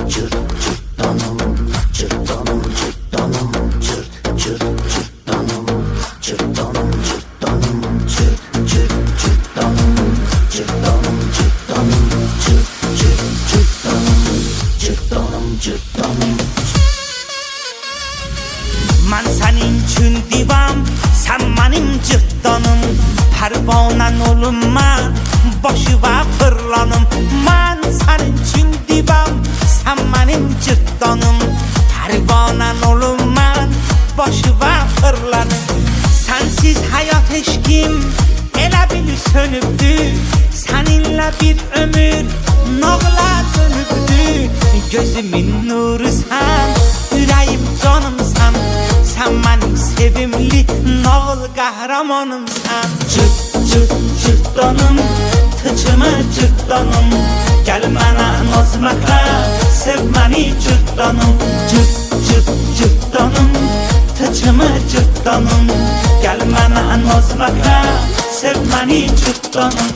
cırt cırtdanım, cırtdanım cırtdanım, cırt cırt cırtdanım, cırtdanım cırtdanım, cırt cırt cırtdanım, cırtdanım cırtdanım, cırt cırt cırtdanım, cırtdanım cırtdanım. Man senin için divam, sen benim cırtdanım. Pervanen olunma, başıva fırlanım. Man senin için divam, sen benim cırtdanım. Pervanen olunma, başıva fırlanım. Sensiz hayat eşkim, elə bil sönübdü. Seninle bir ömür, nağla dönübdü. Gözümün nuru sen, yüreğim canımsan. Sen benim sevimli nağıl kahramanımsan. Cırt cırt cırtdanım, tıçımı cırtdanım. Gel mənə nazmaka, sev məni cırtdanım. Cırt cırt cırtdanım, tıçımı cırtdanım. Gel mənə nazmaka, sev məni cırtdanım.